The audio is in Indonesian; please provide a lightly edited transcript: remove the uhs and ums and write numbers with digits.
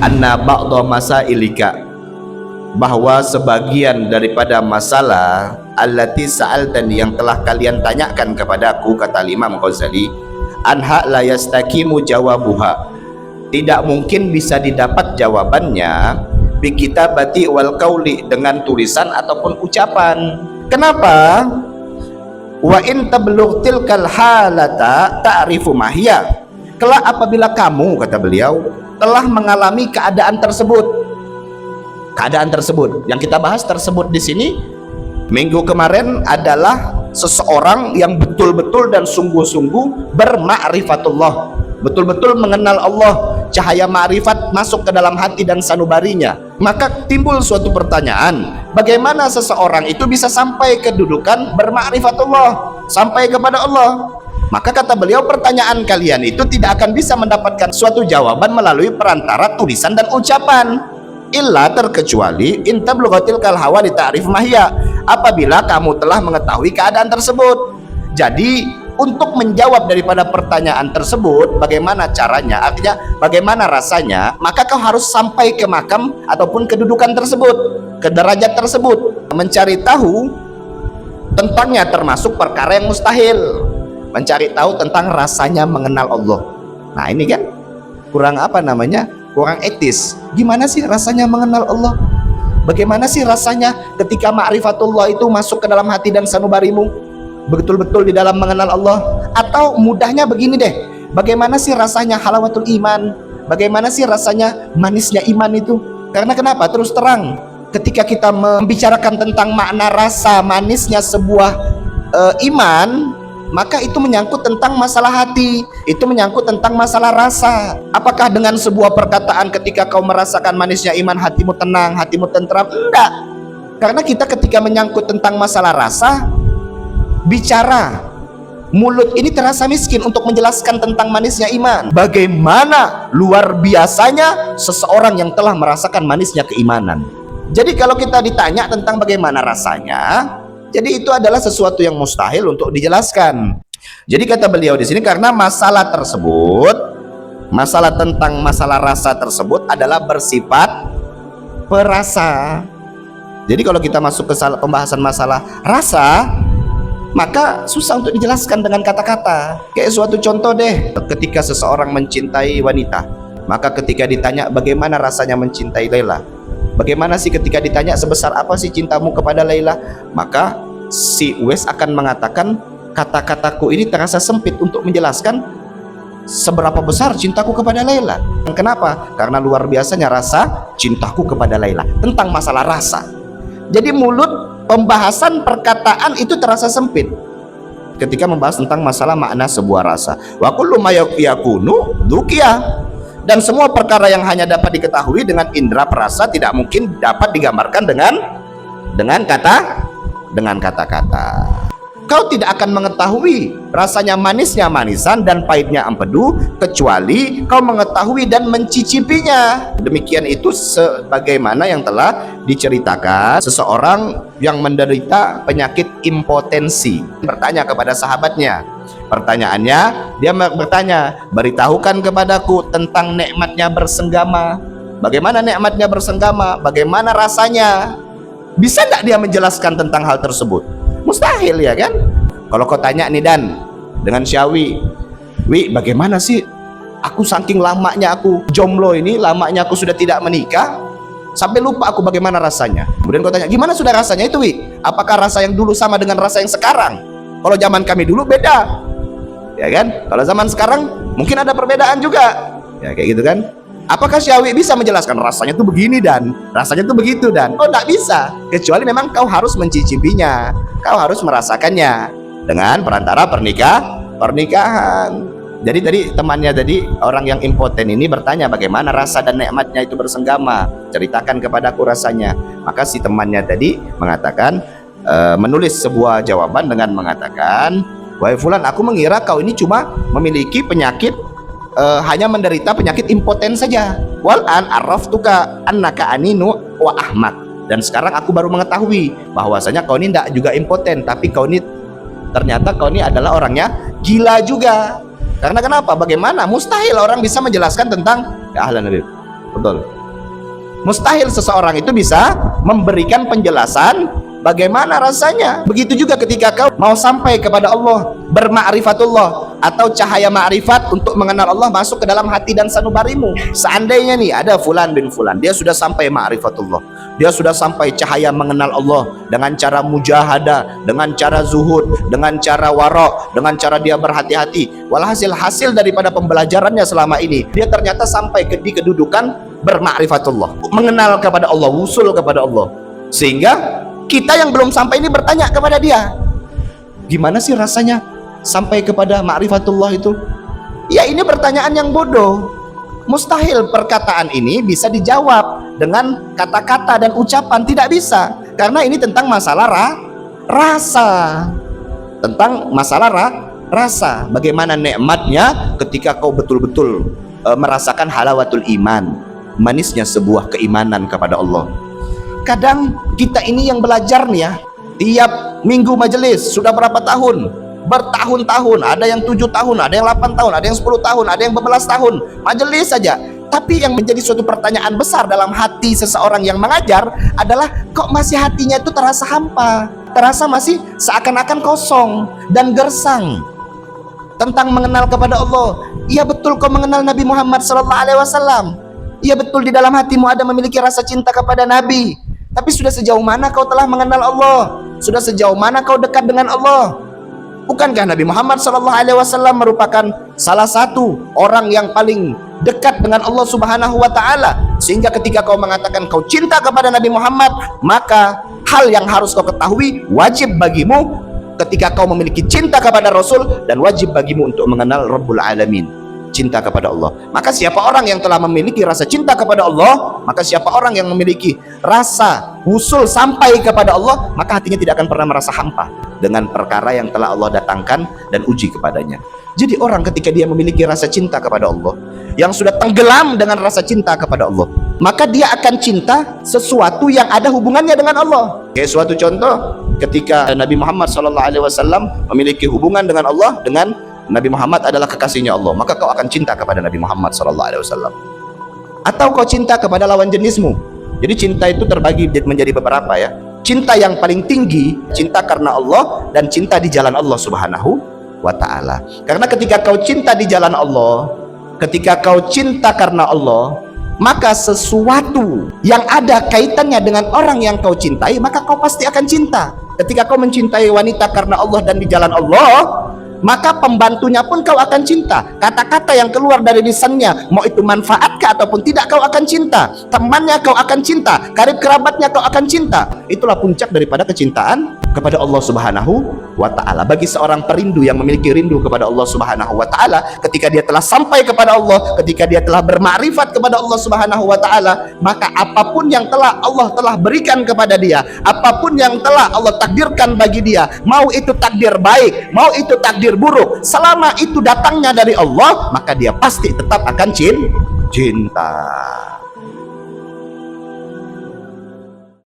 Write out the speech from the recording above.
Anna ba'dha masailika, bahwa sebagian daripada masalah allati sa'altani, yang telah kalian tanyakan kepadaku, kata Imam Ghazali, anha la yastaqimu jawabuha, tidak mungkin bisa didapat jawabannya bi kitabati wal qauli, dengan tulisan ataupun ucapan. Kenapa? Wa in tablugh tilkal halata ta'rifu mahya, kelak apabila kamu, kata beliau, telah mengalami keadaan tersebut. Keadaan tersebut yang kita bahas tersebut di sini minggu kemarin adalah seseorang yang betul-betul dan sungguh-sungguh bermakrifatullah, betul-betul mengenal Allah, cahaya ma'rifat masuk ke dalam hati dan sanubarinya. Maka timbul suatu pertanyaan, bagaimana seseorang itu bisa sampai kedudukan bermakrifatullah, sampai kepada Allah? Maka kata beliau, pertanyaan kalian itu tidak akan bisa mendapatkan suatu jawaban melalui perantara tulisan dan ucapan, illa, terkecuali intablughatil kal hawa li ta'rif mahya, apabila kamu telah mengetahui keadaan tersebut. Jadi untuk menjawab daripada pertanyaan tersebut, bagaimana caranya, artinya bagaimana rasanya, maka kau harus sampai ke makam ataupun kedudukan tersebut, ke derajat tersebut. Mencari tahu tentangnya termasuk perkara yang mustahil. Mencari tahu tentang rasanya mengenal Allah. Nah ini kan kurang apa namanya, kurang etis. Gimana sih rasanya mengenal Allah? Bagaimana sih rasanya ketika ma'rifatullah itu masuk ke dalam hati dan sanubarimu, betul-betul di dalam mengenal Allah? Atau mudahnya begini deh, bagaimana sih rasanya halawatul iman? Bagaimana sih rasanya manisnya iman itu? Karena kenapa? Terus terang, ketika kita membicarakan tentang makna rasa manisnya sebuah iman, maka itu menyangkut tentang masalah hati, itu menyangkut tentang masalah rasa. Apakah dengan sebuah perkataan ketika kau merasakan manisnya iman hatimu tenang, hatimu tentram? Enggak. Karena kita ketika menyangkut tentang masalah rasa, bicara, mulut ini terasa miskin untuk menjelaskan tentang manisnya iman. Bagaimana luar biasanya seseorang yang telah merasakan manisnya keimanan. Jadi kalau kita ditanya tentang bagaimana rasanya, jadi itu adalah sesuatu yang mustahil untuk dijelaskan. Jadi kata beliau di sini, karena masalah tersebut, masalah tentang masalah rasa tersebut adalah bersifat perasa. Jadi kalau kita masuk ke pembahasan masalah rasa, maka susah untuk dijelaskan dengan kata-kata. Kayak suatu contoh deh, ketika seseorang mencintai wanita, maka ketika ditanya bagaimana rasanya mencintai Laila, bagaimana sih ketika ditanya sebesar apa sih cintamu kepada Laila, maka si Uwais akan mengatakan, kata-kataku ini terasa sempit untuk menjelaskan seberapa besar cintaku kepada Laila. Kenapa? Karena luar biasanya rasa cintaku kepada Laila. Tentang masalah rasa. Jadi mulut, pembahasan perkataan itu terasa sempit ketika membahas tentang masalah makna sebuah rasa. Wa kullu ma yakunu dukiya, dan semua perkara yang hanya dapat diketahui dengan indera perasa tidak mungkin dapat digambarkan dengan kata-kata. Kau tidak akan mengetahui rasanya manisnya manisan dan pahitnya empedu kecuali kau mengetahui dan mencicipinya. Demikian itu sebagaimana yang telah diceritakan seseorang yang menderita penyakit impotensi bertanya kepada sahabatnya. Pertanyaannya, dia bertanya, beritahukan kepadaku tentang nikmatnya bersenggama. Bagaimana nikmatnya bersenggama? Bagaimana rasanya? Bisa nggak dia menjelaskan tentang hal tersebut? Mustahil, ya kan? Kalau kau tanya nih Dan dengan Syawi, Wi, bagaimana sih aku saking lamanya aku jomblo ini, lamanya aku sudah tidak menikah, sampai lupa aku bagaimana rasanya. Kemudian kau tanya, gimana sudah rasanya itu, Wi? Apakah rasa yang dulu sama dengan rasa yang sekarang? Kalau zaman kami dulu beda, ya kan? Kalau zaman sekarang mungkin ada perbedaan juga, ya kayak gitu kan? Apakah Syawi bisa menjelaskan rasanya tuh begini dan rasanya tuh begitu dan? Oh, tidak bisa, kecuali memang kau harus mencicipinya, kau harus merasakannya dengan perantara pernikahan. Jadi tadi temannya tadi, orang yang impoten ini bertanya bagaimana rasa dan nikmatnya itu bersenggama, ceritakan kepadaku rasanya. Maka si temannya tadi mengatakan, menulis sebuah jawaban dengan mengatakan, wahai fulan, aku mengira kau ini cuma memiliki penyakit, hanya menderita penyakit impoten saja. Wal an arraftuka annaka aninu wa ahmad, dan sekarang aku baru mengetahui bahwasanya kau ini tidak juga impoten, tapi kau ini ternyata kau ini adalah orangnya gila juga. Karena kenapa? Bagaimana? Mustahil orang bisa menjelaskan tentang ahlan Nabi. Betul. Mustahil seseorang itu bisa memberikan penjelasan bagaimana rasanya. Begitu juga ketika kau mau sampai kepada Allah, berma'rifatullah atau cahaya ma'rifat untuk mengenal Allah masuk ke dalam hati dan sanubarimu. Seandainya nih ada fulan bin fulan, dia sudah sampai ma'rifatullah, dia sudah sampai cahaya mengenal Allah dengan cara mujahadah, dengan cara zuhud, dengan cara warok, dengan cara dia berhati-hati. Walhasil hasil daripada pembelajarannya selama ini, dia ternyata sampai di kedudukan berma'rifatullah, mengenal kepada Allah, wusul kepada Allah. Sehingga kita yang belum sampai ini bertanya kepada dia, gimana sih rasanya sampai kepada ma'rifatullah itu? Ya, ini pertanyaan yang bodoh. Mustahil perkataan ini bisa dijawab dengan kata-kata dan ucapan, tidak bisa. Karena ini tentang masalah rasa. Tentang masalah rasa. Bagaimana nikmatnya ketika kau betul-betul merasakan halawatul iman, manisnya sebuah keimanan kepada Allah. Kadang kita ini yang belajar nih ya, tiap minggu majelis sudah berapa tahun, bertahun-tahun, ada yang 7 tahun, ada yang 8 tahun, ada yang 10 tahun, ada yang berbelas tahun majelis saja. Tapi yang menjadi suatu pertanyaan besar dalam hati seseorang yang mengajar adalah, kok masih hatinya itu terasa hampa, terasa masih seakan-akan kosong dan gersang tentang mengenal kepada Allah. Iya betul kau mengenal Nabi Muhammad SAW. Iya betul di dalam hatimu ada memiliki rasa cinta kepada Nabi. Tapi sudah sejauh mana kau telah mengenal Allah? Sudah sejauh mana kau dekat dengan Allah? Bukankah Nabi Muhammad SAW merupakan salah satu orang yang paling dekat dengan Allah Subhanahu wa Ta'ala? Sehingga ketika kau mengatakan kau cinta kepada Nabi Muhammad, maka hal yang harus kau ketahui, wajib bagimu ketika kau memiliki cinta kepada Rasul, dan wajib bagimu untuk mengenal Rabbul Alamin, cinta kepada Allah. Maka siapa orang yang telah memiliki rasa cinta kepada Allah, maka siapa orang yang memiliki rasa wusul sampai kepada Allah, maka hatinya tidak akan pernah merasa hampa dengan perkara yang telah Allah datangkan dan uji kepadanya. Jadi orang ketika dia memiliki rasa cinta kepada Allah, yang sudah tenggelam dengan rasa cinta kepada Allah, maka dia akan cinta sesuatu yang ada hubungannya dengan Allah. Kayak suatu contoh, ketika Nabi Muhammad SAW memiliki hubungan dengan Allah, dengan Nabi Muhammad adalah kekasihnya Allah, maka kau akan cinta kepada Nabi Muhammad SAW. Atau kau cinta kepada lawan jenismu. Jadi cinta itu terbagi menjadi beberapa ya. Cinta yang paling tinggi, cinta karena Allah, dan cinta di jalan Allah Subhanahu wa Ta'ala. Karena ketika kau cinta di jalan Allah, ketika kau cinta karena Allah, maka sesuatu yang ada kaitannya dengan orang yang kau cintai, maka kau pasti akan cinta. Ketika kau mencintai wanita karena Allah dan di jalan Allah, maka pembantunya pun kau akan cinta. Kata-kata yang keluar dari lisannya, mau itu manfaatkah ataupun tidak, kau akan cinta. Temannya kau akan cinta, karib kerabatnya kau akan cinta. Itulah puncak daripada kecintaan kepada Allah Subhanahu wa Ta'ala. Bagi seorang perindu yang memiliki rindu kepada Allah Subhanahu wa Ta'ala, ketika dia telah sampai kepada Allah, ketika dia telah bermakrifat kepada Allah Subhanahu wa Ta'ala, maka apapun yang telah Allah telah berikan kepada dia, apapun yang telah Allah takdirkan bagi dia, mau itu takdir baik, mau itu takdir buruk, selama itu datangnya dari Allah, maka dia pasti tetap akan cinta.